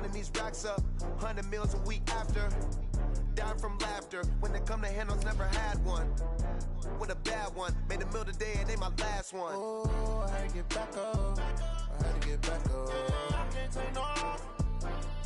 running these racks up, 100 meals a week after. Dying from laughter, when they come to handles, never had one. With a bad one, made a meal today and they my last one. Oh, I had to get back up, I had to get back up. I can't take no off,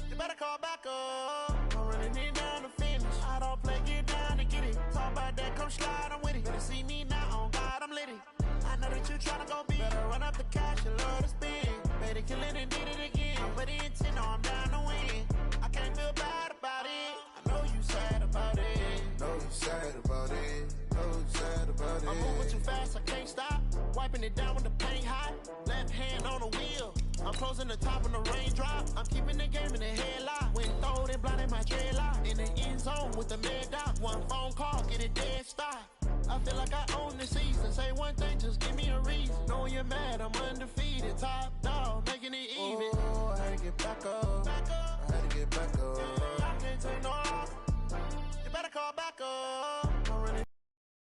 you better call back up. I'm running it down to finish, I don't play, get down to get it. Talk about that, come slide, I'm with it. Better see me now, on God, I'm lit it. I know that you tryna go big, better run up the cash and love to spend. Made a killing and did it again, but the intent, no, I'm down to win. I can't feel bad about it, I know you sad about it. Know you sad about it, know you sad about it. I'm moving too fast, I can't stop, wiping it down when the paint hot. Left hand on the wheel, I'm closing the top when the raindrop. I'm keeping the game in the headlock, when throwed and blinded my dreadlock. In the end zone with the mad dot, one phone call, get a dead stop. I feel like I own the season. Say one thing, just give me a reason. Knowing you're mad, I'm undefeated. Top dog, making it even. Oh, I had to get back up. I had to get back up. I can't take no off. You better call back up. I'm running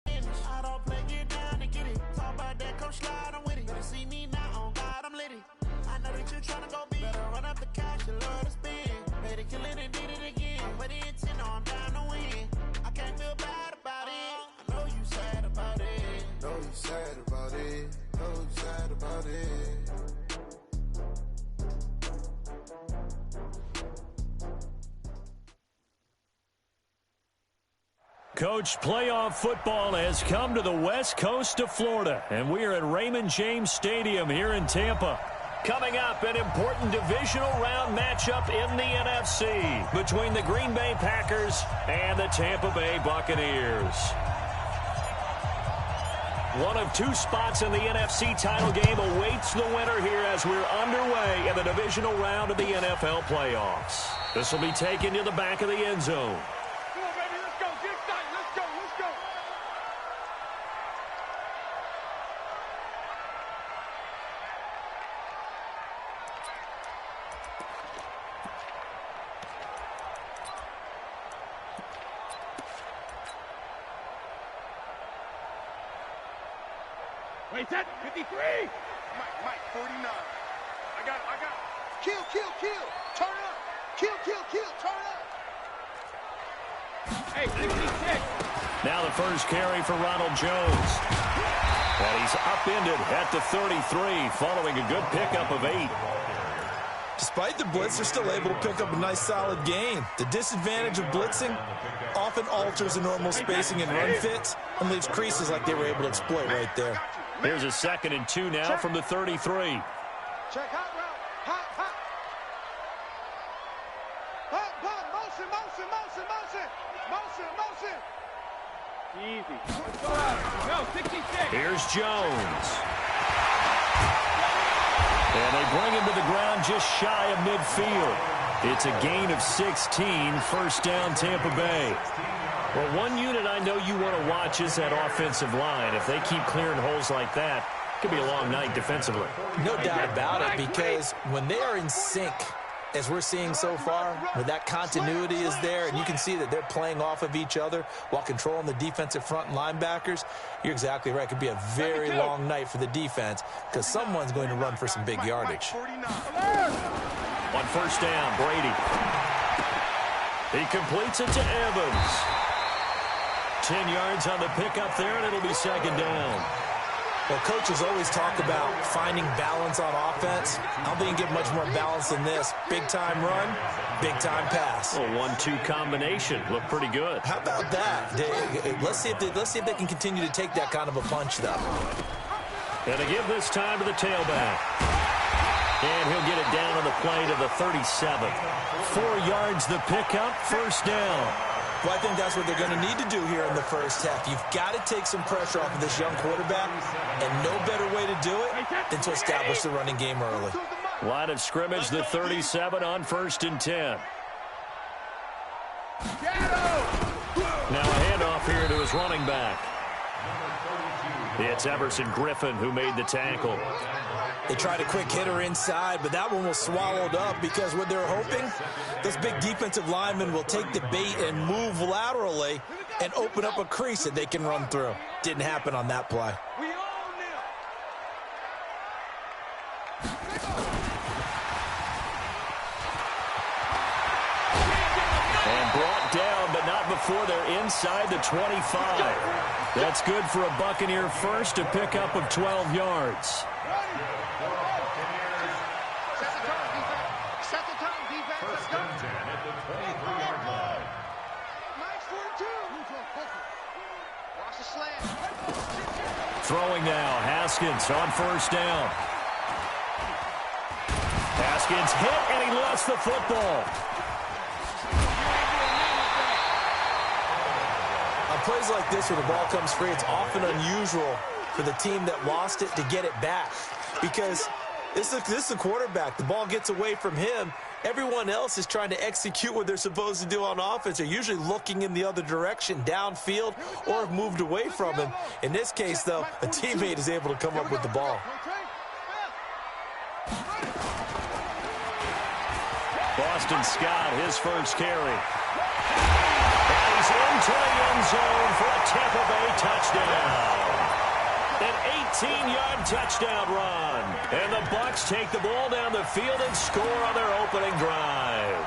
finish. I don't play, get down and get it. Talk about that, come slide, I'm with it. Better see me now, on God, I'm lit it. I know that you tryna go big. Better run up the cash and love to spend. Made a killing and did it again. But the intent, no, I'm down to win. I can't feel bad about it. I know you sad about it. Know you sad about it. Know you sad about it. Coach, playoff football has come to the west coast of Florida, and we are at Raymond James Stadium here in Tampa. Coming up, an important divisional round matchup in the NFC between the Green Bay Packers and the Tampa Bay Buccaneers. One of two spots in the NFC title game awaits the winner here as we're underway in the divisional round of the NFL playoffs. This will be taken to the back of the end zone. Come on, baby, let's go. Get excited. Let's go. Let's go. Wait, set. 53. Mike, 49. I got it. Kill. Turn up. Kill. Turn up. Hey, 66. Now the first carry for Ronald Jones. And he's upended at the 33 following a good pickup of 8. Despite the blitz, they're still able to pick up a nice solid gain. The disadvantage of blitzing often alters the normal spacing and run fits and leaves creases like they were able to exploit right there. Here's a 2nd and 2 now from the 33. Check hot route. Hot. Motion. Easy. Let's go out. No, 66. Here's Jones. And they bring him to the ground just shy of midfield. It's a gain of 16, first down Tampa Bay. Well, one unit I know you want to watch is that offensive line. If they keep clearing holes like that, it could be a long night defensively. No doubt about it, because when they are in sync, as we're seeing so far, where that continuity is there, and you can see that they're playing off of each other while controlling the defensive front and linebackers, you're exactly right. It could be a very long night for the defense because someone's going to run for some big yardage. On first down, Brady. He completes it to Evans. 10 yards on the pickup there, and it'll be 2nd down. Well, coaches always talk about finding balance on offense. I don't think you can get much more balance than this. Big-time run, big-time pass. A 1-2 combination. Looked pretty good. How about that? Let's see if they can continue to take that kind of a punch, though. And to give this time to the tailback. And he'll get it down on the play to the 37. 4 yards the pickup, first down. Well, I think that's what they're going to need to do here in the first half. You've got to take some pressure off of this young quarterback, and no better way to do it than to establish the running game early. Line of scrimmage, the 37 on 1st and 10. Now a handoff here to his running back. It's Everson Griffin who made the tackle. They tried a quick hitter inside, but that one was swallowed up because what they're hoping, those big defensive linemen will take the bait and move laterally and open up a crease that they can run through. Didn't happen on that play. And brought down, but not before they're inside the 25. That's good for a Buccaneer first, a pickup of 12 yards. Set the tone, defense. Let's go. At the 23-yard line. Nice 42. Watch the slant. Throwing now, Haskins on first down. Haskins hit, and he lost the football. On plays like this where the ball comes free, it's often unusual for the team that lost it to get it back. Because this is a quarterback. The ball gets away from him. Everyone else is trying to execute what they're supposed to do on offense. They're usually looking in the other direction, downfield, or have moved away from him. In this case, though, a teammate is able to come up with the ball. Boston Scott, his first carry. And he's into the end zone for a Tampa Bay touchdown. An 18-yard touchdown run. And the Bucs take the ball down the field and score on their opening drive.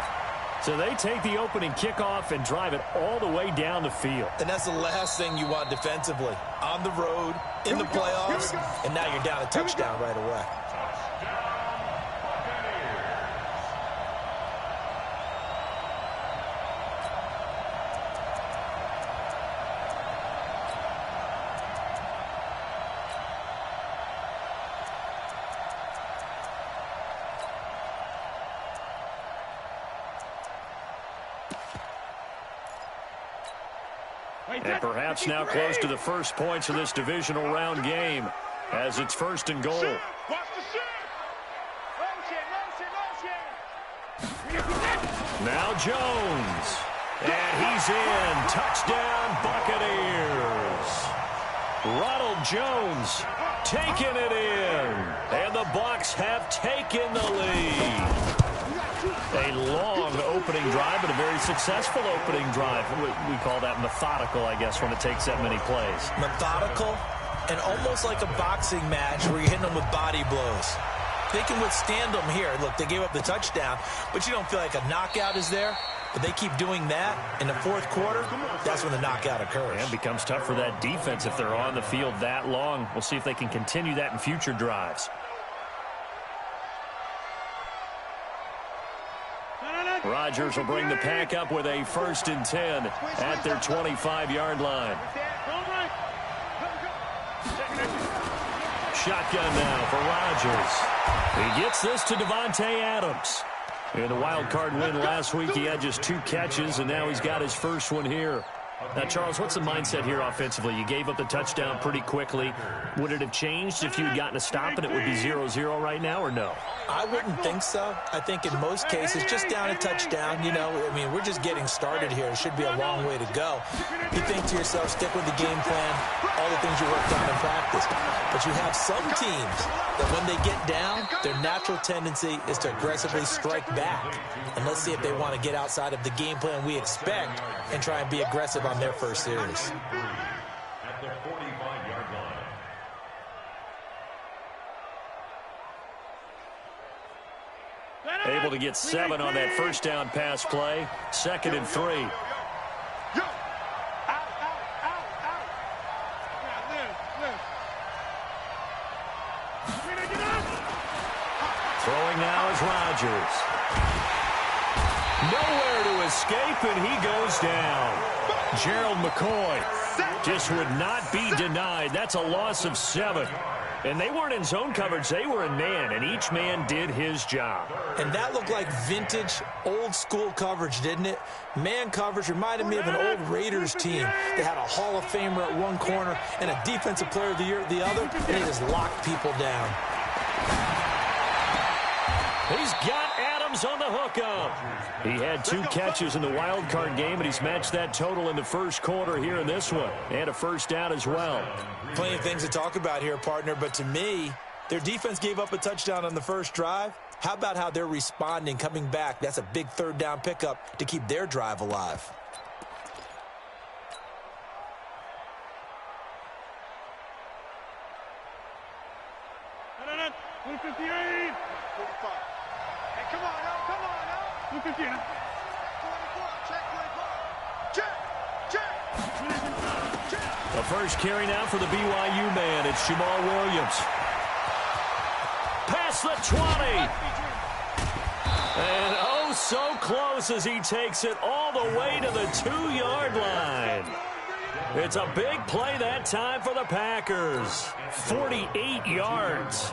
So they take the opening kickoff and drive it all the way down the field. And that's the last thing you want defensively. On the road, in the playoffs, and now you're down a touchdown right away. And perhaps now close to the first points of this divisional round game as it's first and goal. Now Jones. And he's in. Touchdown, Buccaneers. Ronald Jones taking it in. And the Bucs have taken the lead. A long opening drive, but a very successful opening drive. We call that methodical, I guess, when it takes that many plays. Methodical and almost like a boxing match where you're hitting them with body blows. They can withstand them here. Look, they gave up the touchdown, but you don't feel like a knockout is there. But they keep doing that in the fourth quarter. That's when the knockout occurs. And it becomes tough for that defense if they're on the field that long. We'll see if they can continue that in future drives. Rodgers will bring the pack up with a 1st and 10 at their 25-yard line. Shotgun now for Rodgers. He gets this to Davante Adams. In the wild card win last week, he had just 2 catches, and now he's got his first one here. Now, Charles, what's the mindset here offensively? You gave up the touchdown pretty quickly. Would it have changed if you had gotten a stop and it would be 0-0 right now, or no? I wouldn't think so. I think in most cases, just down a touchdown, you know, I mean, we're just getting started here. It should be a long way to go. You think to yourself, stick with the game plan, all the things you worked on in practice. But you have some teams that when they get down, their natural tendency is to aggressively strike back. And let's see if they want to get outside of the game plan we expect and try and be aggressive on their first series. At the 45-yard line. Able to get 7 on that first down pass play. 2nd and 3. Throwing now is Rodgers. Nowhere to escape, and he goes down. Gerald McCoy just would not be denied. That's a loss of 7. And they weren't in zone coverage. They were in man, and each man did his job. And that looked like vintage, old-school coverage, didn't it? Man coverage reminded me of an old Raiders team that had a Hall of Famer at one corner and a Defensive Player of the Year at the other, and they just locked people down. He's got Adams on the hookup. He had 2 catches in the wild card game, and he's matched that total in the first quarter here in this one. And a first down as well. Plenty of things to talk about here, partner, but to me, their defense gave up a touchdown on the first drive. How about how they're responding, coming back? That's a big 3rd down pickup to keep their drive alive. Hey, come on now, come on now. 215. 24, check first carry now for the BYU man. It's Jamal Williams. Past the 20. And oh, so close as he takes it all the way to the 2-yard line. It's a big play that time for the Packers. 48 yards.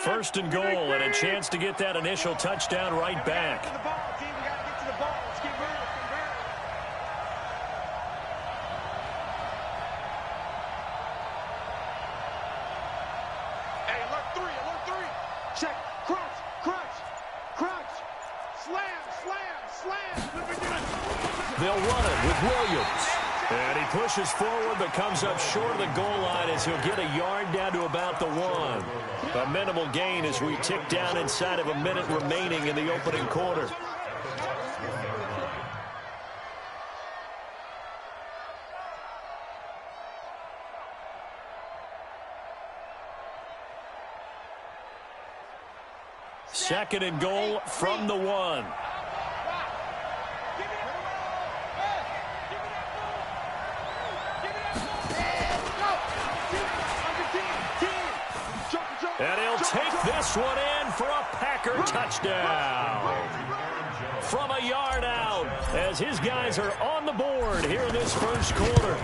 First and goal, and a chance to get that initial touchdown right back. Hey, alert three. Check. Crunch. Slam. They'll run it with Williams. And he pushes forward but comes up short of the goal line as he'll get a yard down to about the 1. A minimal gain as we tick down inside of a minute remaining in the opening quarter. Second and goal from the 1. And he'll take this one in for a Packer touchdown. From a yard out as his guys are on the board here in this first quarter.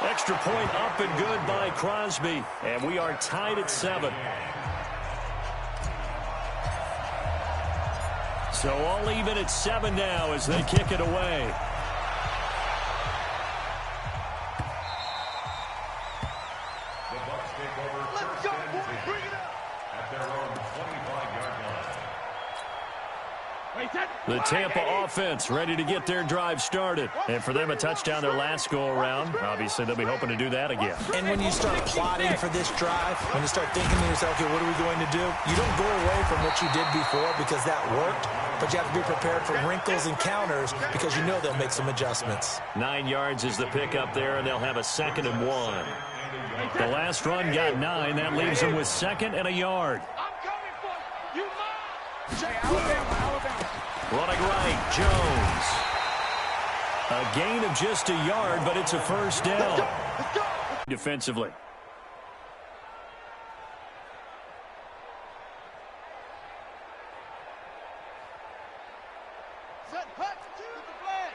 Extra point up and good by Crosby. And we are tied at 7. So all even at 7 now as they kick it away. The Tampa offense ready to get their drive started. And for them, a touchdown their last go-around. Obviously, they'll be hoping to do that again. And when you start plotting for this drive, when you start thinking to yourself, okay, what are we going to do? You don't go away from what you did before because that worked, but you have to be prepared for wrinkles and counters because you know they'll make some adjustments. 9 yards is the pickup there, and they'll have a 2nd and 1. The last run got 9. That leaves them with 2nd and a yard. I'm coming for you. Alabama. Running right, Jones. A gain of just a yard, but it's a first down. Let's go. Defensively. Set, hut, with the flag.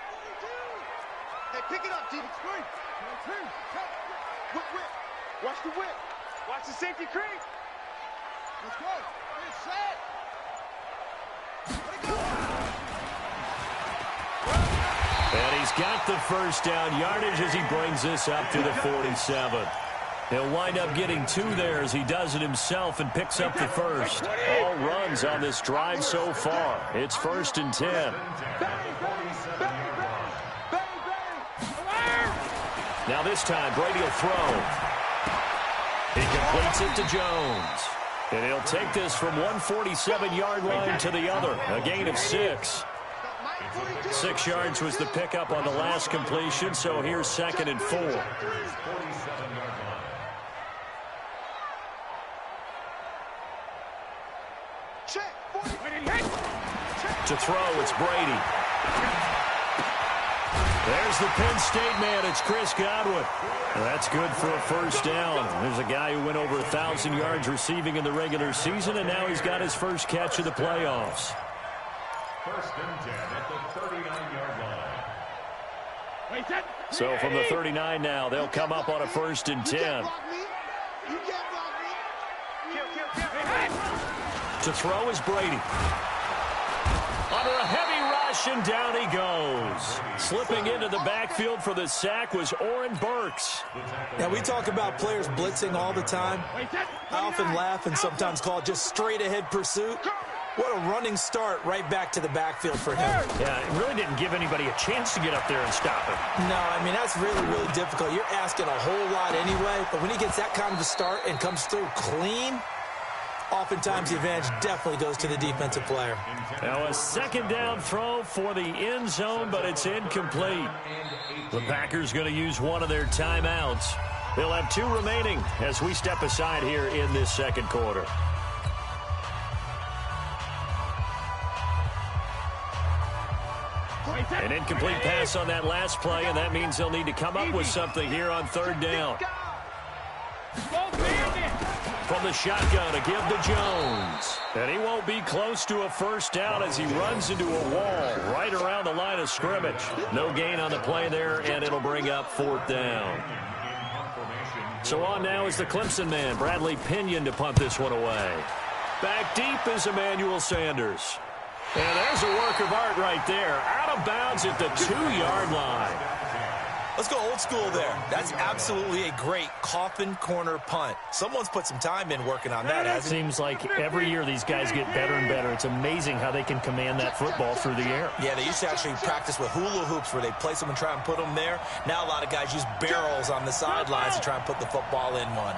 Hey, pick it up, D. Whip. Watch the whip. Watch the safety creep. Let's go. It's set. Let it go. And he's got the first down yardage as he brings this up to the 47. He'll wind up getting 2 there as he does it himself and picks up the first. All runs on this drive so far. It's 1st and 10. Now this time, Brady will throw. He completes it to Jones. And he'll take this from 147-yard line to the other. A gain of 6. 6 yards was the pickup on the last completion, so here's 2nd and 4. To throw, it's Brady. There's the Penn State man. It's Chris Godwin. That's good for a first down. There's a guy who went over 1,000 yards receiving in the regular season, and now he's got his first catch of the playoffs. 1st and 10 at the 39-yard line. So from the 39 now, they'll come up on a 1st and 10. To throw is Brady. Under a heavy rush, and down he goes. Slipping into the backfield for the sack was Oren Burks. Now, we talk about players blitzing all the time. I often laugh and sometimes call it just straight-ahead pursuit. What a running start right back to the backfield for him. Yeah, it really didn't give anybody a chance to get up there and stop him. No, I mean, that's really, really difficult. You're asking a whole lot anyway, but when he gets that kind of a start and comes through clean, oftentimes the advantage definitely goes to the defensive player. Now a 2nd down throw for the end zone, but it's incomplete. The Packers going to use one of their timeouts. They'll have 2 remaining as we step aside here in this second quarter. An incomplete pass on that last play, and that means they'll need to come up with something here on third down. From the shotgun to give to Jones. And he won't be close to a first down as he runs into a wall right around the line of scrimmage. No gain on the play there, and it'll bring up fourth down. So on now is the Clemson man, Bradley Pinion, to punt this one away. Back deep is Emmanuel Sanders. And there's a work of art right there. Out of bounds at the 2-yard line. Let's go old school there. That's absolutely a great coffin corner punt. Someone's put some time in working on that, hasn't it? Seems like every year these guys get better and better. It's amazing how they can command that football through the air. Yeah, they used to actually practice with hula hoops where they place them and try and put them there. Now a lot of guys use barrels on the sidelines to try and put the football in one.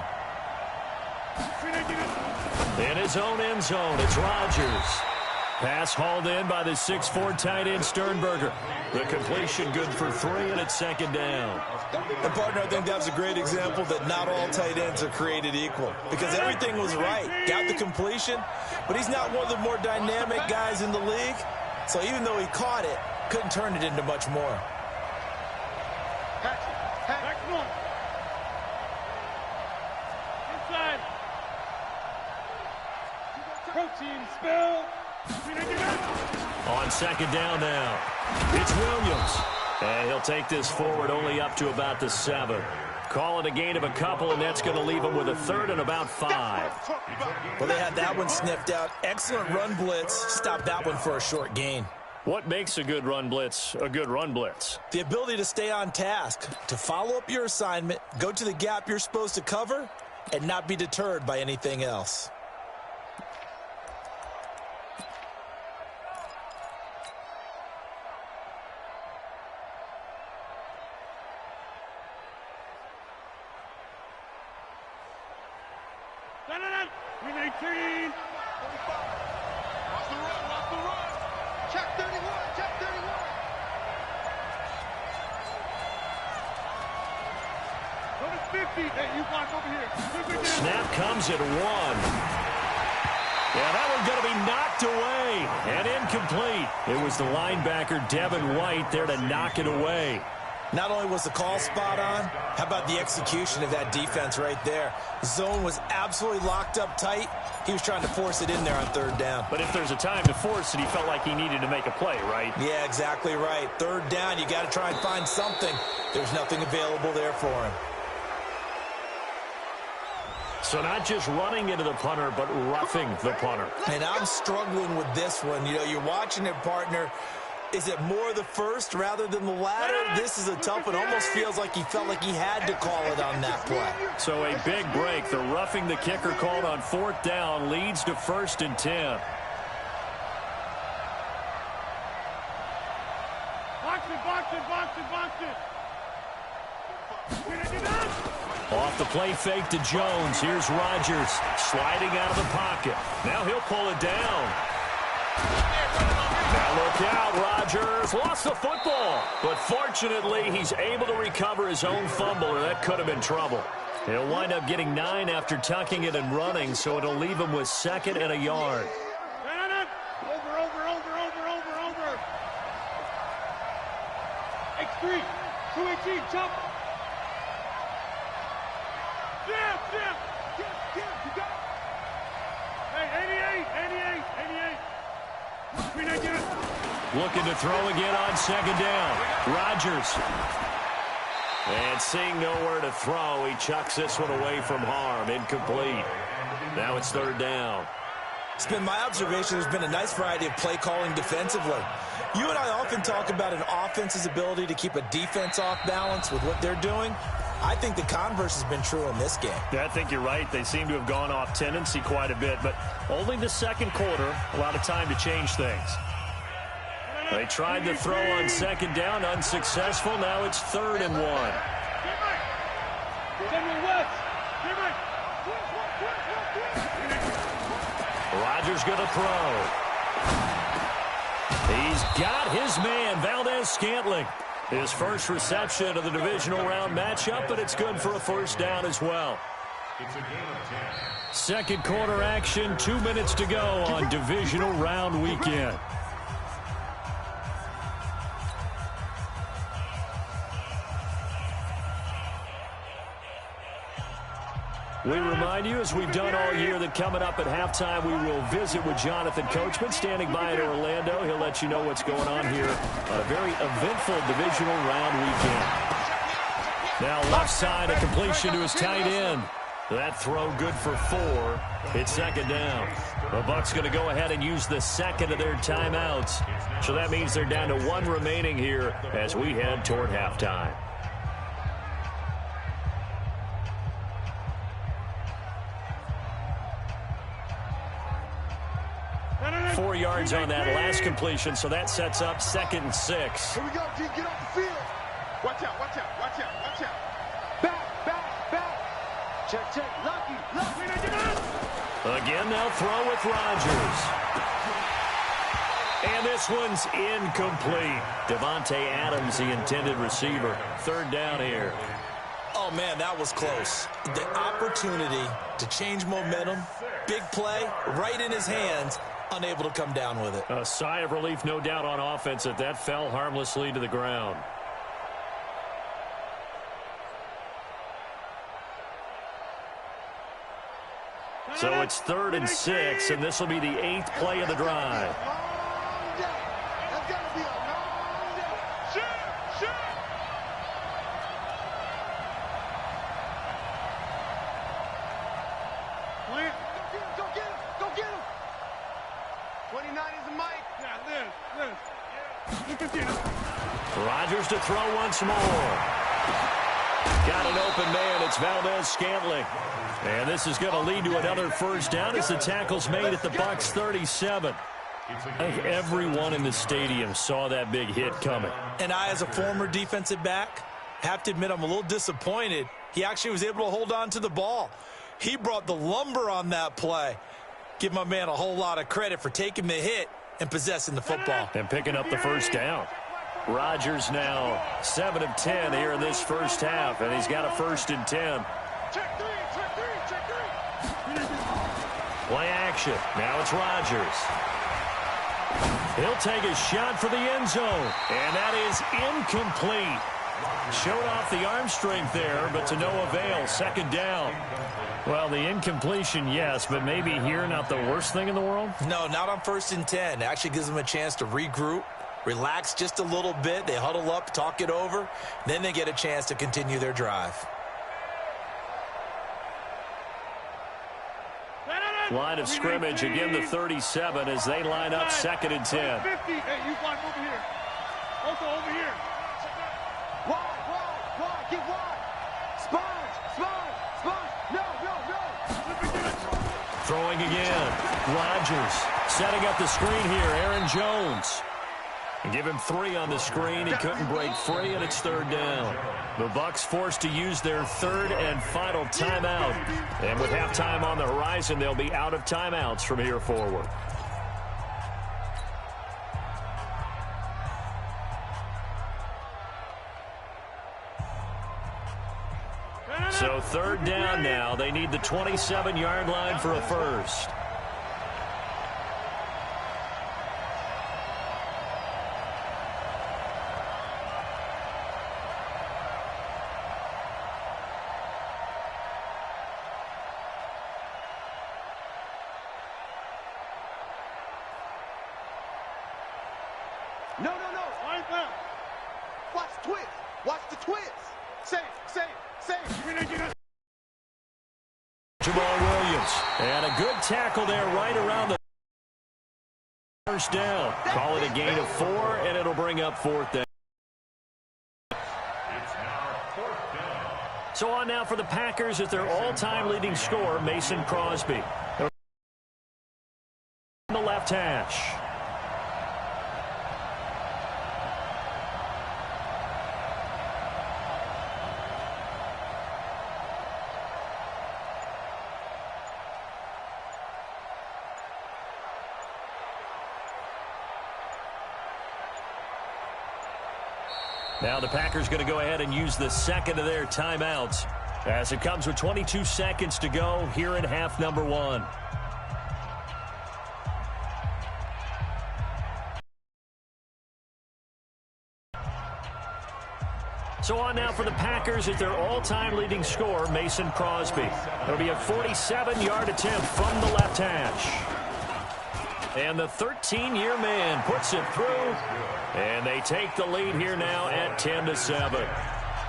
In his own end zone, it's Rodgers. Pass hauled in by the 6'4" tight end Sternberger. The completion good for 3, and it's second down. And, partner, I think that's a great example that not all tight ends are created equal. Because everything was right. Got the completion, but he's not one of the more dynamic guys in the league. So even though he caught it, couldn't turn it into much more. Inside. Protein spill. On second down now, it's Williams. And he'll take this forward only up to about the 7. Call it a gain of a couple, and that's going to leave him with a 3rd and about 5. Well, they had that one sniffed out. Excellent run blitz. Stop that one for a short gain. What makes a good run blitz a good run blitz? The ability to stay on task, to follow up your assignment, go to the gap you're supposed to cover, and not be deterred by anything else. Snap comes at 1. Yeah, that one's going to be knocked away and incomplete. It was the linebacker, Devin White, there to knock it away. Not only was the call spot on, how about the execution of that defense right there? Zone was absolutely locked up tight. He was trying to force it in there on third down. But if there's a time to force it, he felt like he needed to make a play, right? Yeah, exactly right. Third down, you got to try and find something. There's nothing available there for him. So not just running into the punter, but roughing the punter. And I'm struggling with this one. You know, you're watching it, partner. Is it more the first rather than the latter? This is a tough one. Almost feels like he felt like he had to call it on that play. So a big break. The roughing the kicker called on 4th down leads to 1st and 10. Box it. Off the play fake to Jones. Here's Rodgers sliding out of the pocket. Now he'll pull it down. Now look out, Rodgers lost the football. But fortunately, he's able to recover his own fumble, or that could have been trouble. He'll wind up getting 9 after tucking it and running, so it'll leave him with 2nd and a yard. Over. X3, 218, jump. Jam. You got it. Hey, 88. Looking to throw again on 2nd down. Rodgers. And seeing nowhere to throw, he chucks this one away from harm. Incomplete. Now it's 3rd down. It's been my observation there's been a nice variety of play calling defensively. You and I often talk about an offense's ability to keep a defense off balance with what they're doing. I think the converse has been true in this game. Yeah, I think you're right. They seem to have gone off tendency quite a bit, but only the second quarter, a lot of time to change things. They tried to throw on 2nd down, unsuccessful. Now it's 3rd and 1. Rodgers going to throw. He's got his man, Valdez-Scantling. His first reception of the divisional round matchup, but it's good for a first down as well. It's a game of 10. Second quarter action, 2 minutes to go on divisional round weekend. We remind you, as we've done all year, that coming up at halftime, we will visit with Jonathan Coachman, standing by in Orlando. He'll let you know what's going on here on a very eventful divisional round weekend. Now left side, a completion to his tight end. That throw good for 4. It's second down. The Bucs going to go ahead and use the second of their timeouts. So that means they're down to 1 remaining here as we head toward halftime. 4 yards on that last completion, so that sets up 2nd and 6. Here we go, G. Get off the field. Watch out, watch out, watch out, watch out. Back, back, back. Check, check. Lucky, lucky. Again, they'll throw with Rodgers. And this one's incomplete. Devontae Adams, the intended receiver. Third down here. Oh, man, that was close. The opportunity to change momentum, big play, right in his hands, unable to come down with it. A sigh of relief, no doubt, on offense that fell harmlessly to the ground. So it's 3rd and 6, and this will be the 8th play of the drive. That's got to be a long day. Shoot, shoot. Clear. Go get him, go get him. 29 is the mic. Yeah, Liz. Rodgers to throw once more. Got an open man. It's Valdez-Scantling. And this is going to lead to another first down as the tackle's made at the Bucs 37. I think everyone in the stadium saw that big hit coming. And I, as a former defensive back, have to admit I'm a little disappointed. He actually was able to hold on to the ball. He brought the lumber on that play. Give my man a whole lot of credit for taking the hit and possessing the football. And picking up the first down. Rodgers now 7 of 10 here in this first half, and he's got a 1st and 10. Check 3, check 3, check 3. Play action. Now it's Rodgers. He'll take a shot for the end zone, and that is incomplete. Showed off the arm strength there, but to no avail. Second down. Well, the incompletion, yes, but maybe here not the worst thing in the world? No, not on 1st and 10. It actually gives them a chance to regroup, relax just a little bit. They huddle up, talk it over. Then they get a chance to continue their drive. Line of scrimmage, again the 37 as they line up 2nd and 10. 50. Hey, you find over here. Also over here. Wide, get wide. Sponge. No. Throwing again. Rodgers setting up the screen here. Aaron Jones. Give him 3 on the screen. He couldn't break free, and it's 3rd down. The Bucs forced to use their 3rd and final timeout. And with halftime on the horizon, they'll be out of timeouts from here forward. So 3rd down now. They need the 27-yard line for a first. No. Watch the twist. Watch the twist. Save. Jamal Williams. And a good tackle there right around the first down. Call it a gain of 4, and it'll bring up 4th down. It's now 4th down. So on now for the Packers at their all-time leading scorer, Mason Crosby. The left hash. Now the Packers going to go ahead and use the second of their timeouts as it comes with 22 seconds to go here in half number 1. So on now for the Packers is their all-time leading scorer, Mason Crosby. It'll be a 47-yard attempt from the left hash. And the 13-year man puts it through, and they take the lead here now at 10-7.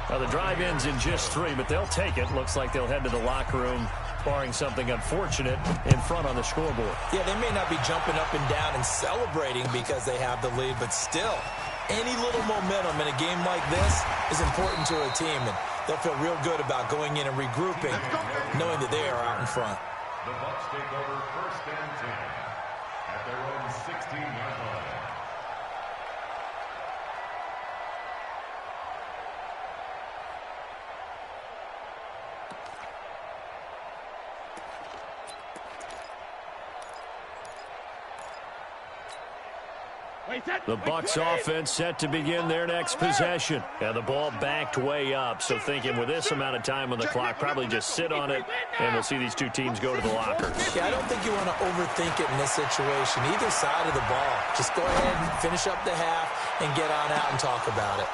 Well, the drive ends in just 3, but they'll take it. Looks like they'll head to the locker room, barring something unfortunate, in front on the scoreboard. Yeah, they may not be jumping up and down and celebrating because they have the lead, but still, any little momentum in a game like this is important to a team, and they'll feel real good about going in and regrouping, knowing that they are out in front. The Bucs take over first and 10 at their own 16-yard line. The Bucs offense set to begin their next possession. And the ball backed way up. So thinking with this amount of time on the clock, probably just sit on it, and we'll see these two teams go to the lockers. Yeah, I don't think you want to overthink it in this situation. Either side of the ball. Just go ahead and finish up the half and get on out and talk about it.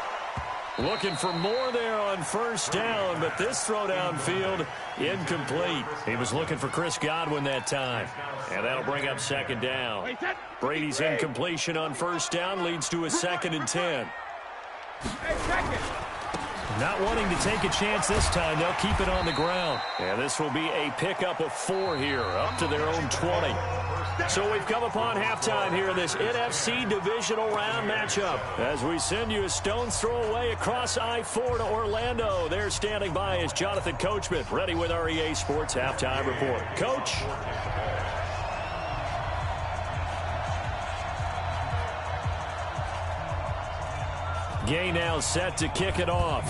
Looking for more there on first down, but this throw downfield incomplete. He was looking for Chris Godwin that time, and that'll bring up second down. Brady's incompletion on first down leads to a 2nd and 10. Not wanting to take a chance this time, they'll keep it on the ground. And this will be a pickup of 4 here, up to their own 20. So we've come upon halftime here in this NFC divisional round matchup. As we send you a stone's throw away across I-4 to Orlando. There standing by is Jonathan Coachman, ready with our EA Sports Halftime Report. Coach? Gay now set to kick it off.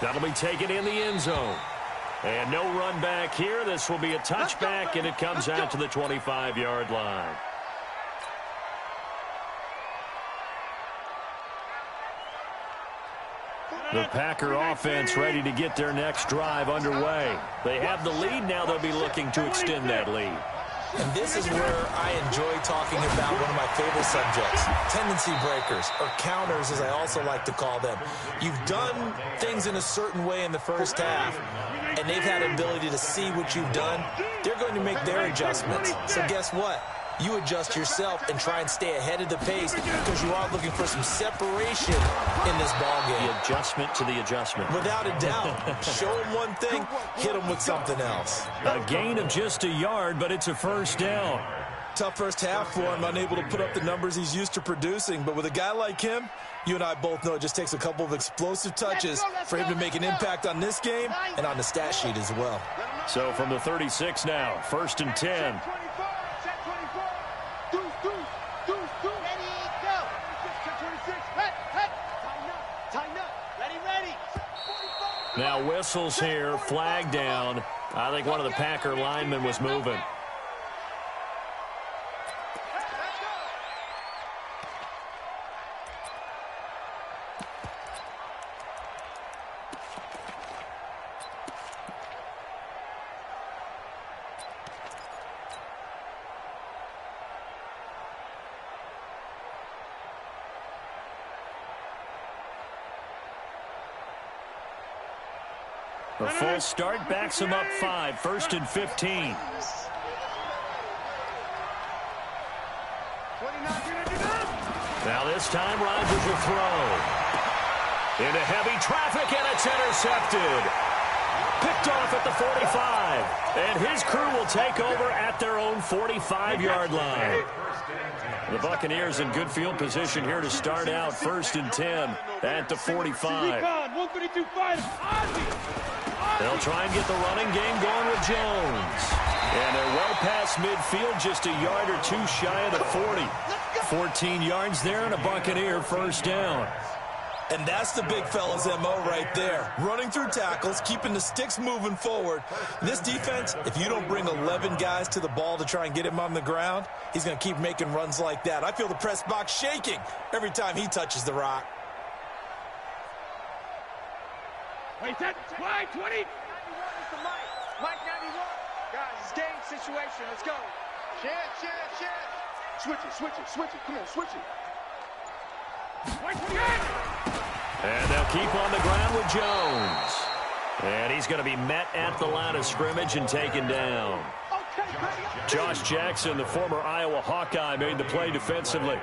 That'll be taken in the end zone. And no run back here. This will be a touchback, and it comes out to the 25-yard line. The Packer offense ready to get their next drive underway. They have the lead now. They'll be looking to extend that lead. And this is where I enjoy talking about one of my favorite subjects, tendency breakers, or counters as I also like to call them. You've done things in a certain way in the first half, and they've had an ability to see what you've done. They're going to make their adjustments. So guess what? You adjust yourself and try and stay ahead of the pace because you are looking for some separation in this ballgame. The adjustment to the adjustment. Without a doubt. Show them one thing, hit them with something else. A gain of just a yard, but it's a first down. Tough first half for him, unable to put up the numbers he's used to producing. But with a guy like him, you and I both know it just takes a couple of explosive touches for him to make an impact on this game and on the stat sheet as well. So from the 36 now, 1st and 10. Now whistles here, flag down. I think one of the Packer linemen was moving. A full start backs him up 5, 1st and 15. Now this time Rodgers will throw. Into heavy traffic, and it's intercepted. Picked off at the 45. And his crew will take over at their own 45-yard line. The Buccaneers in good field position here to start out 1st and 10 at the 45. They'll try and get the running game going with Jones. And they're well past midfield, just a yard or 2 shy of the 40. 14 yards there and a Buccaneer first down. And that's the big fella's MO right there. Running through tackles, keeping the sticks moving forward. This defense, if you don't bring 11 guys to the ball to try and get him on the ground, he's going to keep making runs like that. I feel the press box shaking every time he touches the rock. Wait, that, wide, 20. 91 is the Mike. Mike 91. Guys, it's game situation. Let's go. Chance. Switch it. Come on, switch it. Wait, 28. And they'll keep on the ground with Jones. And he's going to be met at the line of scrimmage and taken down. Josh Jackson, the former Iowa Hawkeye, made the play defensively.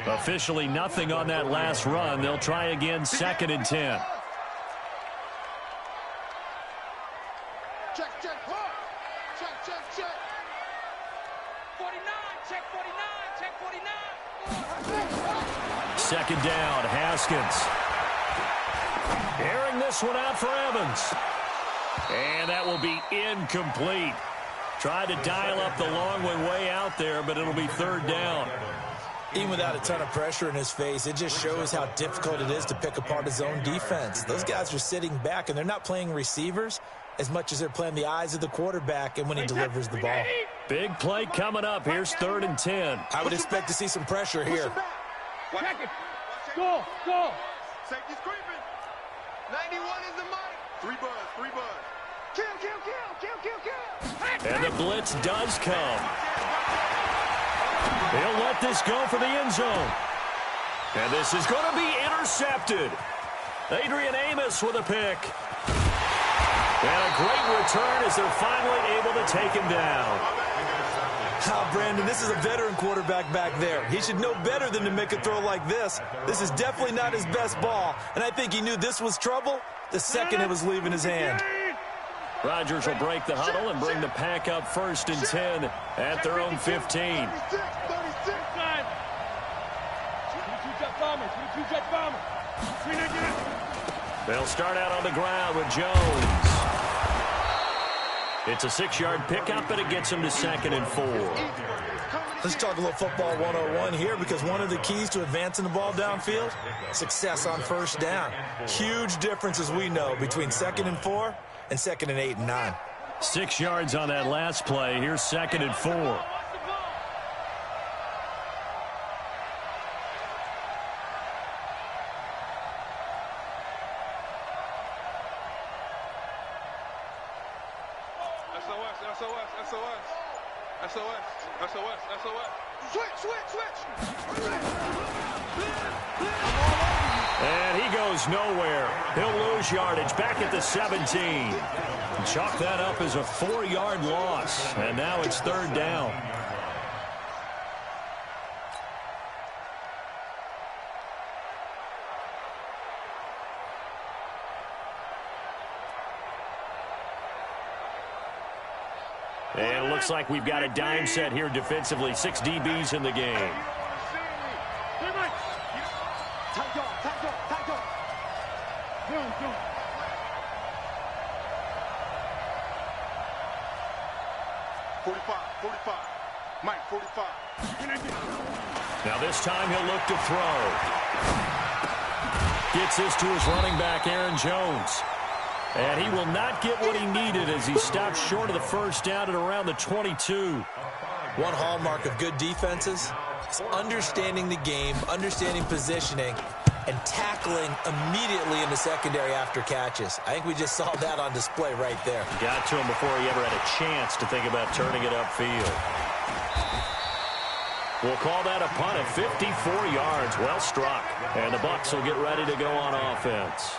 Officially nothing on that last run. They'll try again, 2nd and 10. Check. 49, check 49. 2nd down, Haskins. Airing this one out for Evans. And that will be incomplete. Tried to dial up the long one way out there, but it'll be 3rd down. Even without a ton of pressure in his face, it just shows how difficult it is to pick apart his own defense. Those guys are sitting back, and they're not playing receivers as much as they're playing the eyes of the quarterback and when he delivers the ball. Big play coming up. Here's 3rd and 10. I would expect to see some pressure here. Check it. Go. Safety's creeping. 91 is the Mike. 3 buzz. Kill. And the blitz does come. He'll let this go for the end zone. And this is going to be intercepted. Adrian Amos with a pick. And a great return as they're finally able to take him down. Brandon, this is a veteran quarterback back there. He should know better than to make a throw like this. This is definitely not his best ball, and I think he knew this was trouble the second it was leaving his hand. Rodgers will break the huddle and bring the pack up 1st and 10 at their own 15. 36. They'll start out on the ground with Jones. It's a 6-yard pickup, but it gets him to 2nd and 4. Let's talk a little football 101 here, because one of the keys to advancing the ball downfield, success on 1st down. Huge difference, as we know, between 2nd and 4 and 2nd and 8 and 9. 6 yards on that last play. Here's 2nd and 4. Switch. And he goes nowhere. He'll lose yardage back at the 17. And chalk that up as a 4-yard loss. And now it's 3rd down. And it looks like we've got a dime set here defensively. 6 DBs in the game. Mike, 45. Now this time he'll look to throw. Gets this to his running back, Aaron Jones. And he will not get what he needed as he stops short of the 1st down at around the 22. One hallmark of good defenses is understanding the game, understanding positioning, and tackling immediately in the secondary after catches. I think we just saw that on display right there. Got to him before he ever had a chance to think about turning it upfield. We'll call that a punt of 54 yards. Well struck. And the Bucs will get ready to go on offense.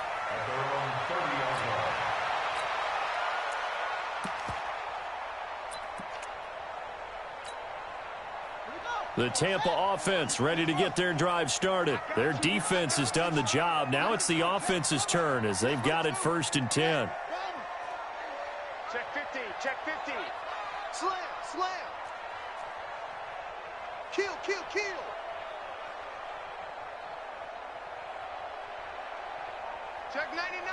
The Tampa offense ready to get their drive started. Their defense has done the job. Now it's the offense's turn as they've got it 1st and 10. Check 50. Slam. Kill. Check 99.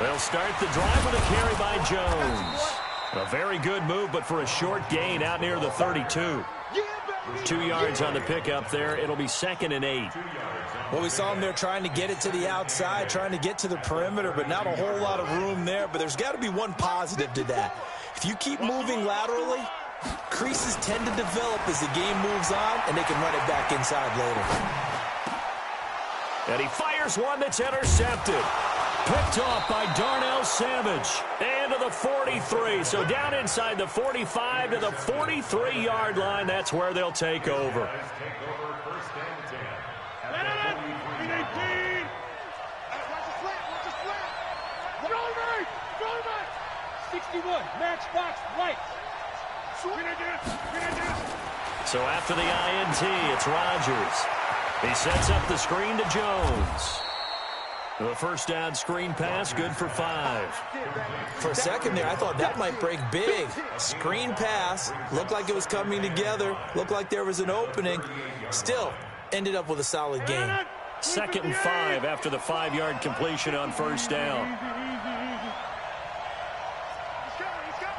They'll start the drive with a carry by Jones. A very good move, but for a short gain out near the 32. 2 yards on the pickup there. It'll be 2nd and 8. Well, we saw him there trying to get it to the outside, trying to get to the perimeter, but not a whole lot of room there. But there's got to be one positive to that. If you keep moving laterally, creases tend to develop as the game moves on, and they can run it back inside later. And he fires one that's intercepted. Picked off by Darnell Savage. And to the 43. So down inside the 45 to the 43-yard line. That's where they'll take over. First and 10. Let it in. 18. Watch the slant. Watch the slant. Roll right. Roll right. 61. Matchbox right. So after the INT, it's Rodgers. He sets up the screen to Jones. The first down screen pass, good for 5. For a second there, I thought that might break big. Screen pass, looked like it was coming together, looked like there was an opening. Still, ended up with a solid game. 2nd and 5 after the 5-yard completion on first down.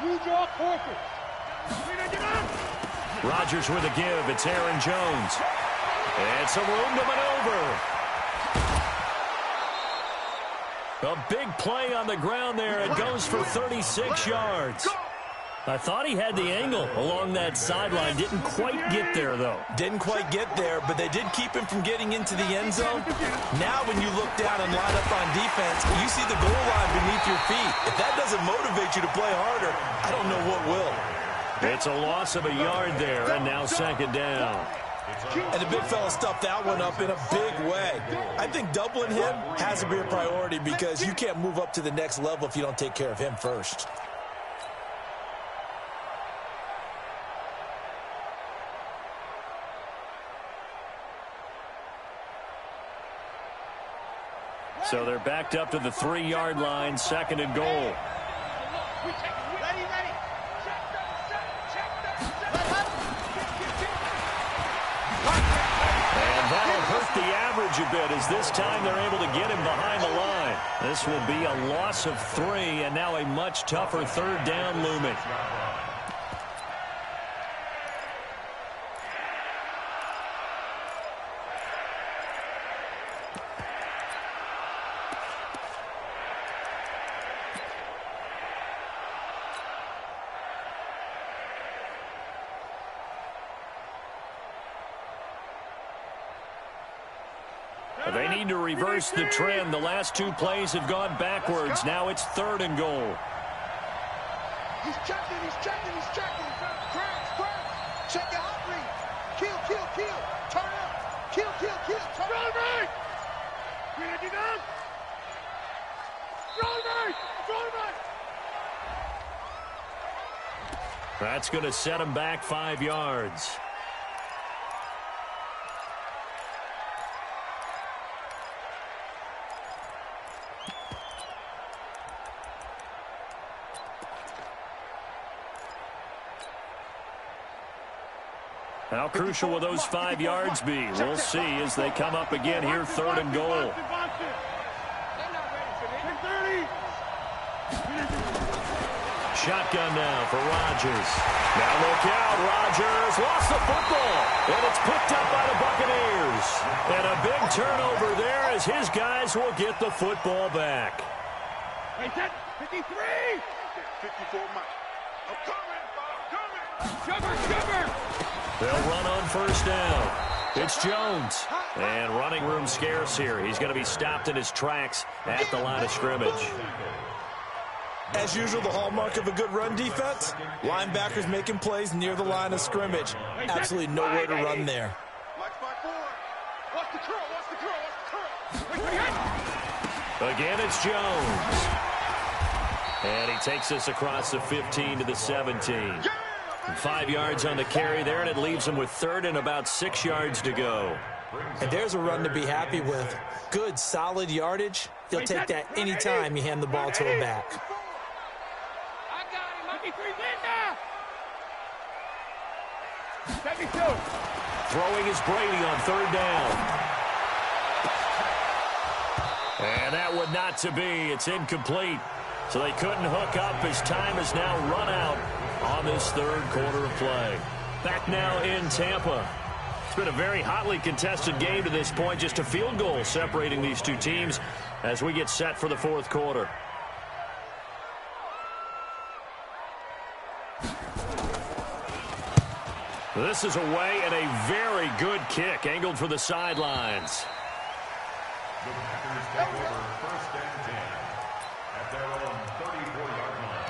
You draw corker. Rodgers with a give. It's Aaron Jones. And some room to maneuver. A big play on the ground there. It goes for 36 yards. I thought he had the angle along that sideline. Didn't quite get there, though. Didn't quite get there, but they did keep him from getting into the end zone. Now when you look down and line up on defense, you see the goal line beneath your feet. If that doesn't motivate you to play harder, I don't know what will. It's a loss of a yard there, and now 2nd down. And the big fella stuffed that one up in a big way. I think doubling him has to be a priority because you can't move up to the next level if you don't take care of him first. So they're backed up to the 3-yard line, 2nd and goal. Ready, ready. And that'll hurt the average a bit as this time they're able to get him behind the line. This will be a loss of 3 and now a much tougher 3rd down looming. They need to reverse the trend. The last 2 plays have gone backwards. Now it's 3rd and goal. He's checking, he's checking, he's checking. Crash. Check your hot read. Kill. Turn up. Kill. Turn up. Right. That's going to set him back 5 yards. How crucial will those 5 yards be? We'll see as they come up again here, 3rd and goal. Shotgun now for Rodgers. Now look out, Rodgers lost the football, and it's picked up by the Buccaneers. And a big turnover there as his guys will get the football back. 53! 54 Mike. I'm coming. Cover! They'll run on first down. It's Jones. And running room scarce here. He's going to be stopped in his tracks at the line of scrimmage. As usual, the hallmark of a good run defense, linebackers making plays near the line of scrimmage. Absolutely nowhere to run there. Mike's by 4. Watch the curl. Again, it's Jones. And he takes this across the 15 to the 17. 5 yards on the carry there, and it leaves him with 3rd and about 6 yards to go. And there's a run to be happy with. Good, solid yardage. He'll take that anytime you hand the ball to him back. I got him. 72. Throwing is Brady on 3rd down. And that would not to be. It's incomplete. So they couldn't hook up as time has now run out on this 3rd quarter of play. Back now in Tampa. It's been a very hotly contested game to this point. Just a field goal separating these two teams as we get set for the fourth quarter. This is away and a very good kick angled for the sidelines. The Packers take over first and 10 at their own 34-yard line.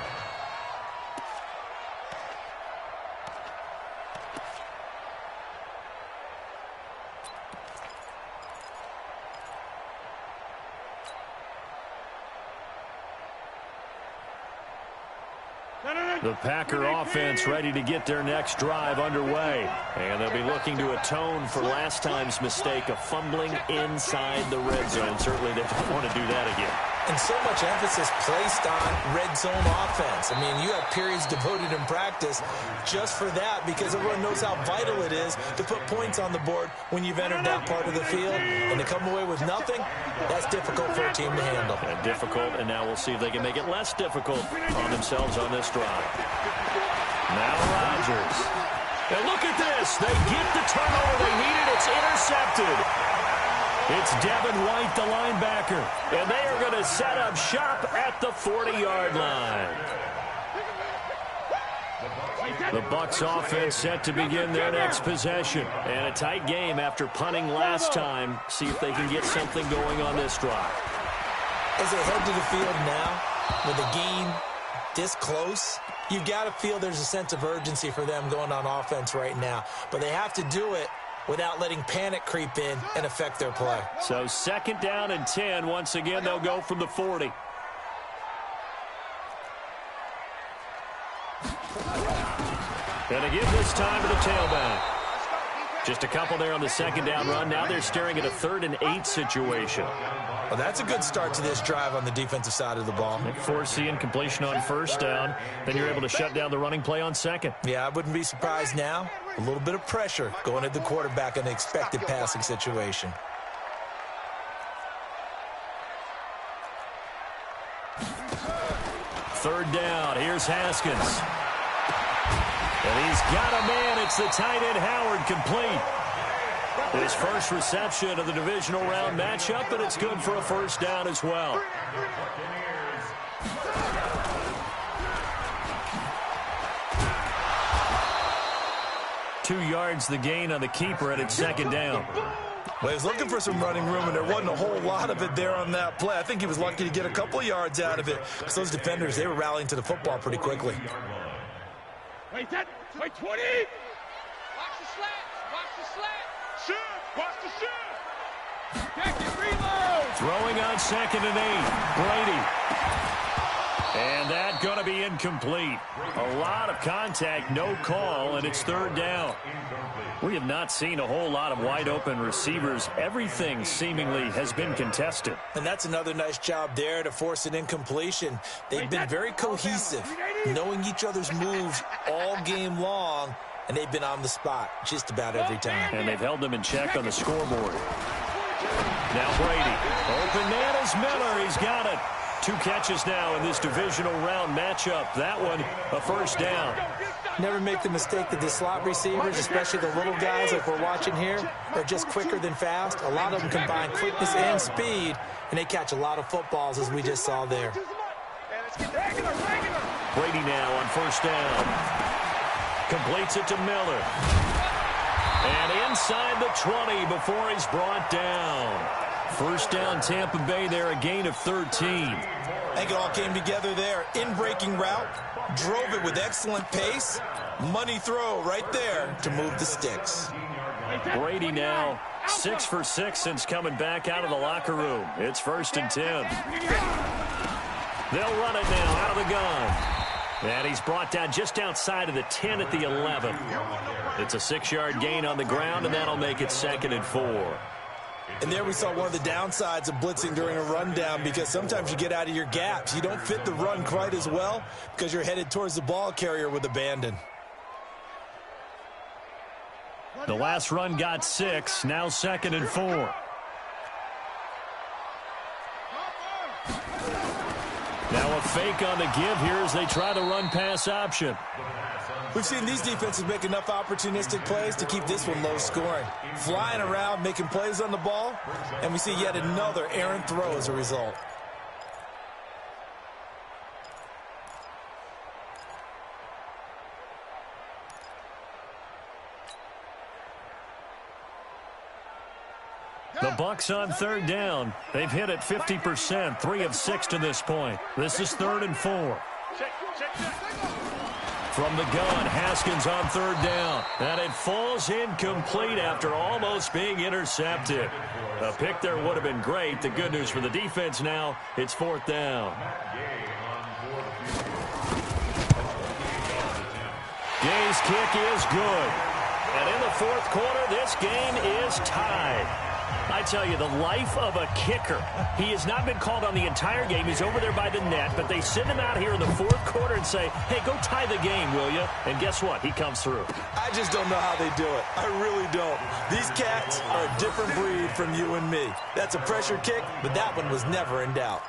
The Packer offense ready to get their next drive underway. And they'll be looking to atone for last time's mistake of fumbling inside the red zone. Certainly they don't want to do that again. And so much emphasis placed on red zone offense. I mean, you have periods devoted in practice just for that because everyone knows how vital it is to put points on the board when you've entered that part of the field. And to come away with nothing, that's difficult for a team to handle. Difficult, and now we'll see if they can make it less difficult on themselves on this drive. Now Rodgers. And look at this. They get the turnover they needed. It's intercepted. It's Devin White, the linebacker. And they are going to set up shop at the 40-yard line. The Bucs offense set to begin their next possession. And a tight game after punting last time. See if they can get something going on this drive. As they head to the field now, with the game this close, you've got to feel there's a sense of urgency for them going on offense right now. But they have to do it without letting panic creep in and affect their play. So 2nd down and 10. Once again, they'll go from the 40. And they give this time to the tailback. Just a couple there on the 2nd down run. Now they're staring at a 3rd and 8 situation. Well, that's a good start to this drive on the defensive side of the ball. Foreseeing completion on 1st down. Then you're able to shut down the running play on 2nd. Yeah, I wouldn't be surprised now. A little bit of pressure going at the quarterback in an expected passing situation. Third down. Here's Haskins. And he's got a man. It's the tight end Howard, complete. His first reception of the divisional round matchup, and it's good for a 1st down as well. 2 yards the gain on the keeper, and it's 2nd down. Well, he was looking for some running room, and there wasn't a whole lot of it there on that play. I think he was lucky to get a couple of yards out of it because those defenders, they were rallying to the football pretty quickly. Wait, 20. Watch the slant. Watch the slant. Shoot. Watch the shoot. Take it, reload. Throwing on 2nd and 8. Brady. And that's going to be incomplete. A lot of contact, no call, and it's 3rd down. We have not seen a whole lot of wide-open receivers. Everything seemingly has been contested. And that's another nice job there to force an incompletion. They've been very cohesive, knowing each other's moves all game long, and they've been on the spot just about every time. And they've held them in check on the scoreboard. Now Brady. Open man is Miller. He's got it. 2 catches now in this divisional round matchup. That one, a 1st down. Never make the mistake that the slot receivers, especially the little guys like we're watching here, are just quicker than fast. A lot of them combine quickness and speed, and they catch a lot of footballs, as we just saw there. Brady now on 1st down. Completes it to Miller. And inside the 20 before he's brought down. 1st down, Tampa Bay there, a gain of 13. I think it all came together there. In-breaking route, drove it with excellent pace. Money throw right there to move the sticks. Brady now 6 for 6 since coming back out of the locker room. It's 1st and 10. They'll run it now out of the gun. And he's brought down just outside of the 10 at the 11. It's a 6-yard gain on the ground, and that'll make it 2nd and 4. And there we saw one of the downsides of blitzing during a rundown, because sometimes you get out of your gaps. You don't fit the run quite as well because you're headed towards the ball carrier with abandon. The last run got 6. Now 2nd and 4. Now a fake on the give here as they try the run-pass option. We've seen these defenses make enough opportunistic plays to keep this one low scoring. Flying around, making plays on the ball, and we see yet another errant throw as a result. The Bucs on third down. They've hit it 50%, 3 of 6 to this point. This is 3rd and 4. From the gun, Haskins on third down. And it falls incomplete after almost being intercepted. A pick there would have been great. The good news for the defense now, it's 4th down. Gay's kick is good. And in the 4th quarter, this game is tied. I tell you, the life of a kicker. He has not been called on the entire game. He's over there by the net, but they send him out here in the 4th quarter and say, hey, go tie the game, will you? And guess what? He comes through. I just don't know how they do it. I really don't. These cats are a different breed from you and me. That's a pressure kick, but that one was never in doubt.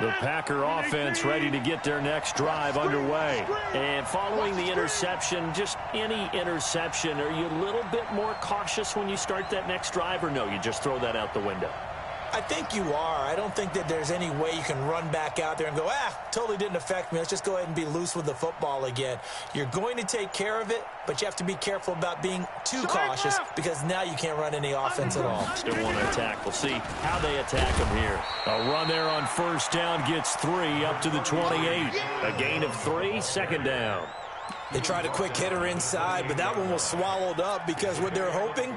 The Packer offense ready to get their next drive underway. And following the interception, just any interception, are you a little bit more cautious when you start that next drive, or no, you just throw that out the window? I think you are. I don't think that there's any way you can run back out there and go, totally didn't affect me. Let's just go ahead and be loose with the football again. You're going to take care of it, but you have to be careful about being too cautious because now you can't run any offense at all. Still want to attack. We'll see how they attack him here. A run there on first down gets 3 up to the 28. A gain of 3, 2nd down. They tried a quick hitter inside, but that one was swallowed up because what they're hoping,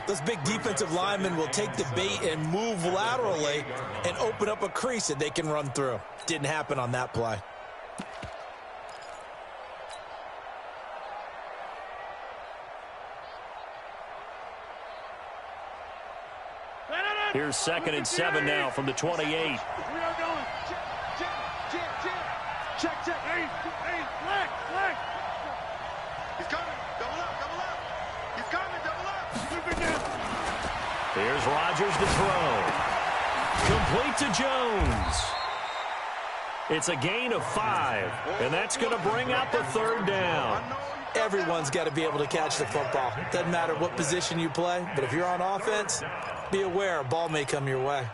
those big defensive linemen will take the bait and move laterally and open up a crease that they can run through. Didn't happen on that play. Here's 2nd and 7 now from the 28. We are going. Check. Hey, flag. He's coming. Double up. He's coming. Double up. Here's Rodgers to throw. Complete to Jones. It's a gain of 5, and that's going to bring up a 3rd down. Everyone's got to be able to catch the football. Doesn't matter what position you play, but if you're on offense, be aware a ball may come your way.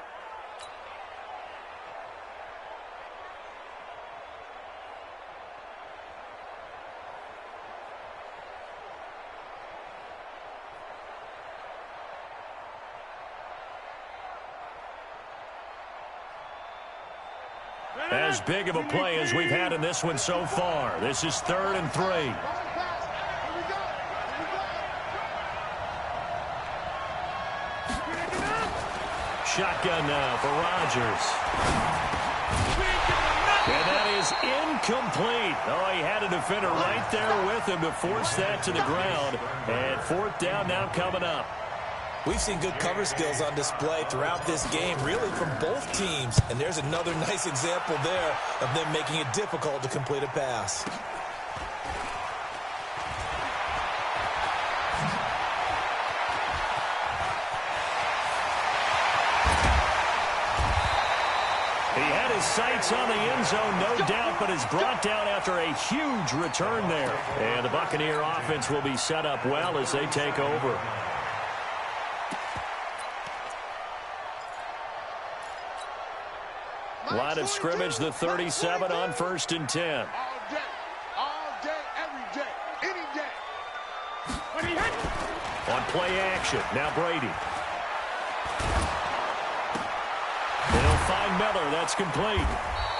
As big of a play as we've had in this one so far. This is 3rd and 3. Shotgun now for Rodgers. And that is incomplete. Oh, he had a defender right there with him to force that to the ground. And 4th down now coming up. We've seen good cover skills on display throughout this game, really from both teams. And there's another nice example there of them making it difficult to complete a pass. He had his sights on the end zone, no doubt, but is brought down after a huge return there. And the Buccaneer offense will be set up well as they take over. Line of scrimmage, the 37 on 1st and 10. All day, every day, any day. On play action, now Brady. And he'll find Miller, that's complete.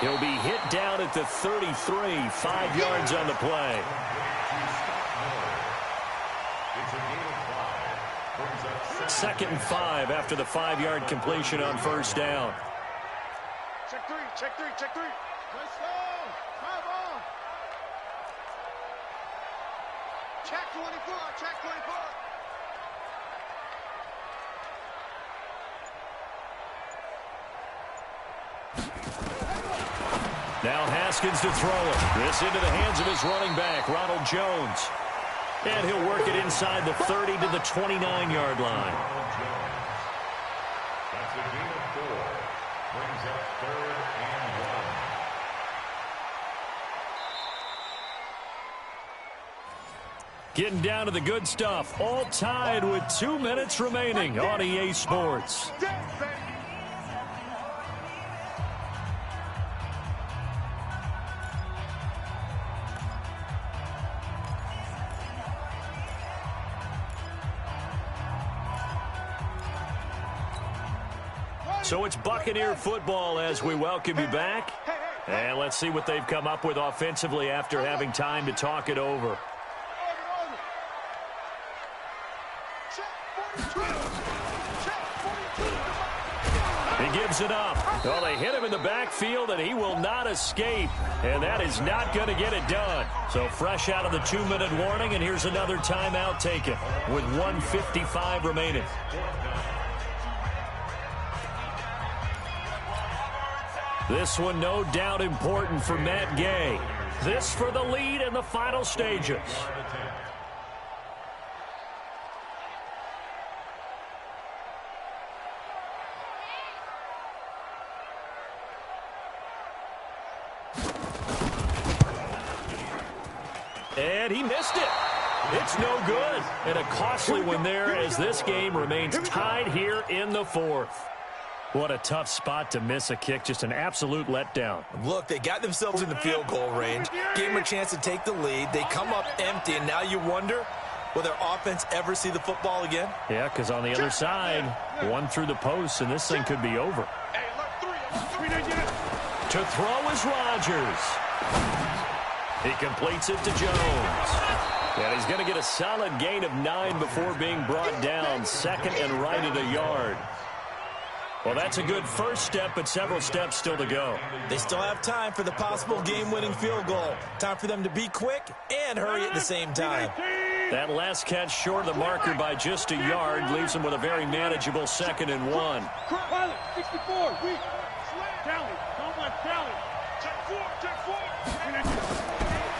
He'll be hit down at the 33, 5 yards on the play. 2nd and 5 after the 5-yard completion on first down. Check three. Let's go. 5 on. Check 24. Now Haskins to throw it. This into the hands of his running back, Ronald Jones. And he'll work it inside the 30 to the 29-yard line. That's a gain of 4. Brings up 3rd and 1. Getting down to the good stuff. All tied with 2 minutes remaining on EA Sports. So it's Buccaneer football as we welcome you back. And let's see what they've come up with offensively after having time to talk it over. He gives it up. Well, they hit him in the backfield, and he will not escape. And that is not going to get it done. So fresh out of the 2-minute warning, and here's another timeout taken with 1:55 remaining. This one no doubt important for Matt Gay. This for the lead in the final stages. And he missed it. It's no good. And a costly one there as this game remains tied here in the 4th. What a tough spot to miss a kick. Just an absolute letdown. Look, they got themselves in the field goal range, gave them a chance to take the lead. They come up empty, and now you wonder, will their offense ever see the football again? Yeah, because on the other side, one through the post, and this thing could be over. To throw is Rodgers. He completes it to Jones. And he's going to get a solid gain of 9 before being brought down. 2nd and right at a yard. Well, that's a good first step, but several steps still to go. They still have time for the possible game-winning field goal. Time for them to be quick and hurry at the same time. That last catch short of the marker by just a yard leaves them with a very manageable 2nd and 1. 64, weak. Tally, someone tally. Check 4.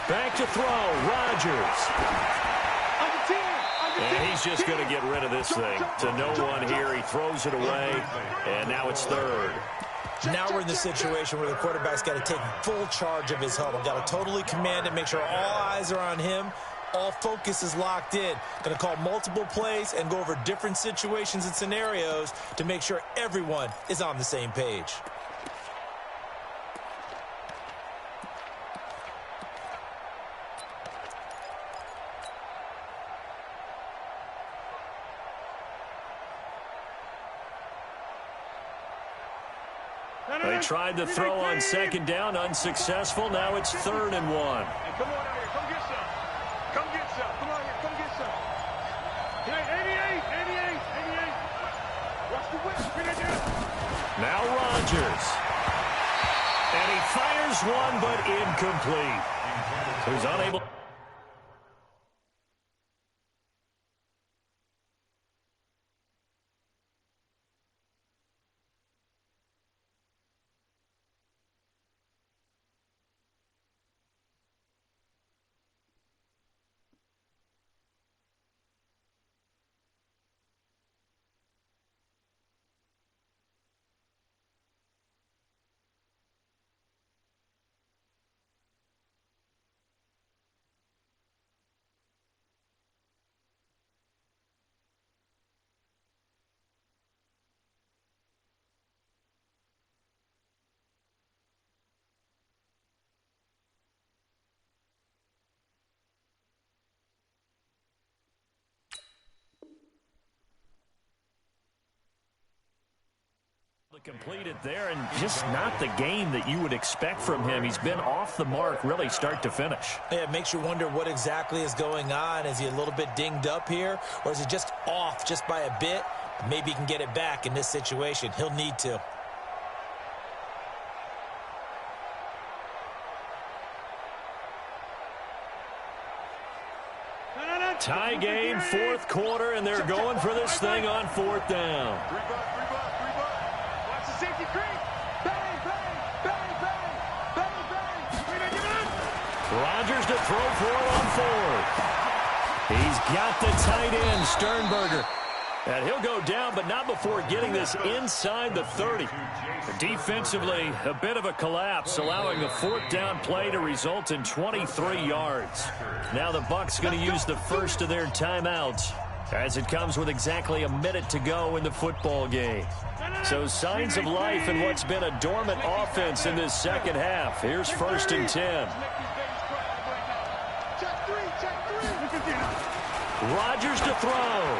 Back to throw, Rodgers. And he's just going to get rid of this thing. To no one here, he throws it away, and now it's 3rd. Now we're in the situation where the quarterback's got to take full charge of his huddle. Got to totally command it, make sure all eyes are on him. All focus is locked in. Going to call multiple plays and go over different situations and scenarios to make sure everyone is on the same page. They tried to throw on 2nd down, unsuccessful. Now it's 3rd and 1. Hey, come on out here. Come get some. Come get some. Come on here. Come get some. 88. Watch the whip. Bring it down. Now Rodgers. And he fires one, but incomplete. He's unable. Completed there, and just not the game that you would expect from him. He's been off the mark really start to finish. Yeah, it makes you wonder what exactly is going on. Is he a little bit dinged up here, or is he just off just by a bit? Maybe he can get it back in this situation. He'll need to. Tie game, 4th quarter, and they're going for this thing on 4th down. Watch the safety creep. Bang, bang, bang, bang, bang, bang. Rodgers to throw for it on fourth. He's got the tight end, Sternberger. And he'll go down, but not before getting this inside the 30. Defensively, a bit of a collapse, allowing the fourth down play to result in 23 yards. Now the Bucs going to use the first of their timeouts, as it comes with exactly a minute to go in the football game. So signs of life in what's been a dormant offense in this second half. Here's 1st and 10. Rodgers to throw.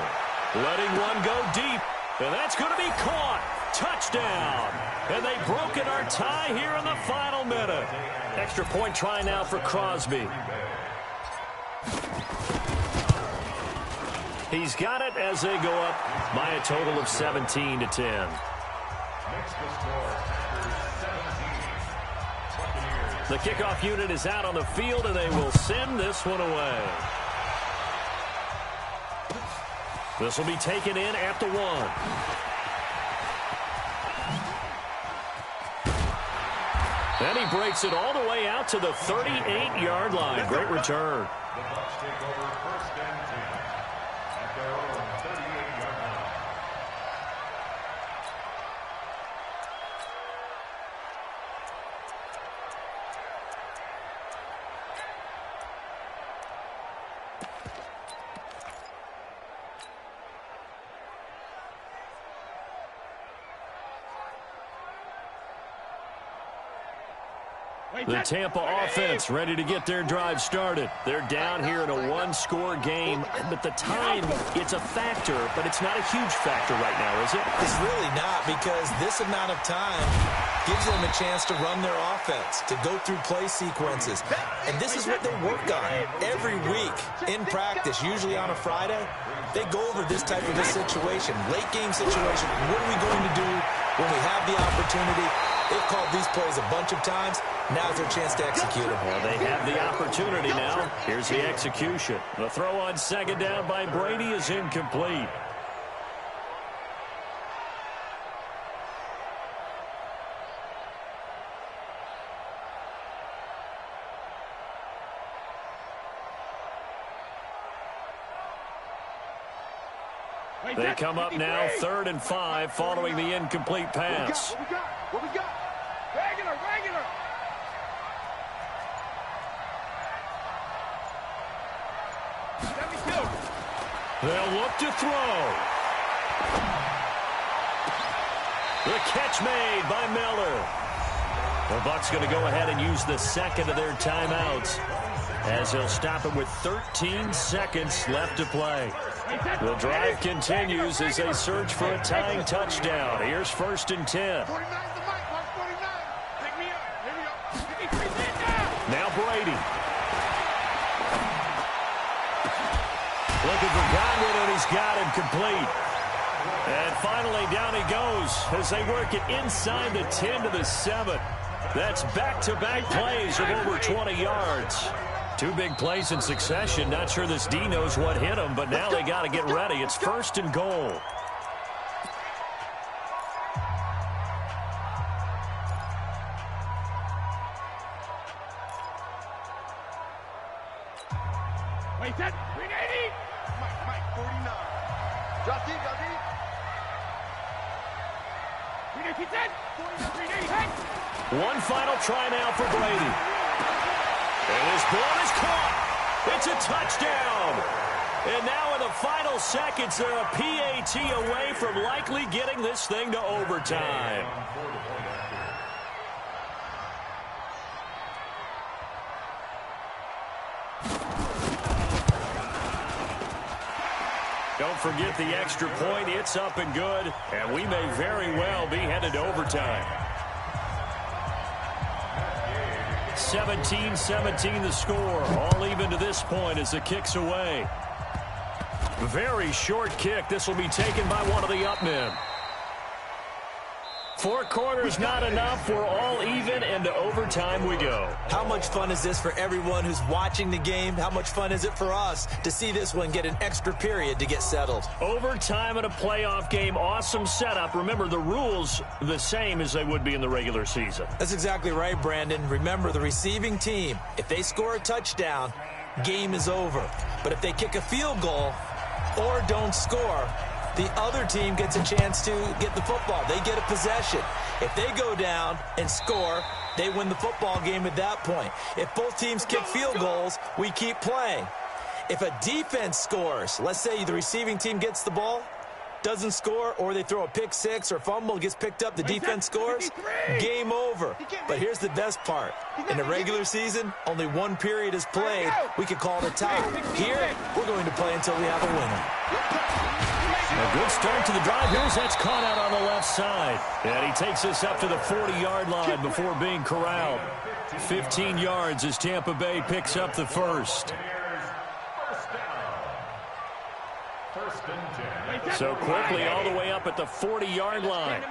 Letting one go deep. And that's going to be caught. Touchdown. And they've broken our tie here in the final minute. Extra point try now for Crosby. He's got it as they go up by a total of 17-10. The kickoff unit is out on the field, and they will send this one away. This will be taken in at the 1. And he breaks it all the way out to the 38-yard line. Great return. The Bucs take over 1st and 10 at their own 38-yard line. The Tampa offense ready to get their drive started. They're down here in a one-score game, but the time, it's a factor, but it's not a huge factor right now, is it? It's really not, because this amount of time gives them a chance to run their offense, to go through play sequences. And this is what they work on every week in practice, usually on a Friday. They go over this type of a situation, late game situation. What are we going to do when we have the opportunity? They've called these plays a bunch of times. Now's their chance to execute them. Well, they have the opportunity now. Here's the execution. The throw on 2nd down by Brady is incomplete. They come up now 3rd and 5 following the incomplete pass. What we got? Regular. They'll look to throw. The catch made by Miller. The Bucs going to go ahead and use the second of their timeouts, as they'll stop it with 13 seconds left to play. The drive continues as they search for a tying touchdown. Here's 1st and 10. Now Brady. Looking for Godwin, and he's got him complete. And finally, down he goes as they work it inside the 10 to the 7. That's back-to-back plays of over 20 yards. 2 big plays in succession. Not sure this D knows what hit him, but now they got to get ready. It's 1st and goal. Wait, that 380. Mike, 49. Drop deep. 380. One final try now for Brady. And this ball is caught. It's a touchdown. And now in the final seconds, they're a PAT away from likely getting this thing to overtime. Don't forget the extra point. It's up and good. And we may very well be headed to overtime. 17-17 the score. All even to this point as the kick's away. Very short kick. This will be taken by one of the up men. 4 quarters not enough. We're all even, and to overtime we go. How much fun is this for everyone who's watching the game? How much fun is it for us to see this one get an extra period to get settled? Overtime in a playoff game, awesome setup. Remember, the rules the same as they would be in the regular season. That's exactly right, Brandon. Remember, the receiving team, if they score a touchdown, game is over. But if they kick a field goal or don't score, the other team gets a chance to get the football. They get a possession. If they go down and score, they win the football game at that point. If both teams kick field goals, we keep playing. If a defense scores, let's say the receiving team gets the ball, doesn't score, or they throw a pick six or fumble, gets picked up, the defense scores, game over. But here's the best part. In the regular season, only one period is played. We could call it a tie. Here, we're going to play until we have a winner. A good start to the drive. Here's that's caught out on the left side. And he takes us up to the 40-yard line before being corralled. 15 yards as Tampa Bay picks up the first. So quickly all the way up at the 40-yard line.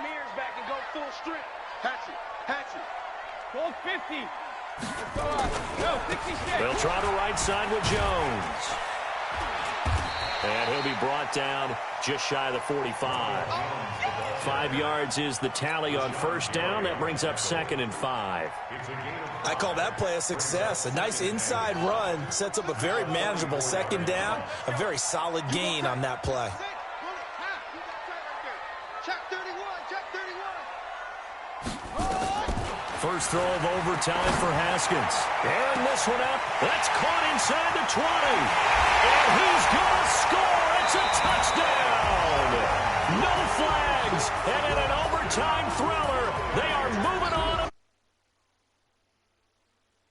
Hold 50. No, 66. They'll try to right side with Jones. And he'll be brought down just shy of the 45. 5 yards is the tally on first down. That brings up 2nd and 5. I call that play a success. A nice inside run sets up a very manageable second down. A very solid gain on that play. First throw of overtime for Haskins. And this one up. That's caught inside the 20. And he's going to score. It's a touchdown. No flags. And in an overtime thrill,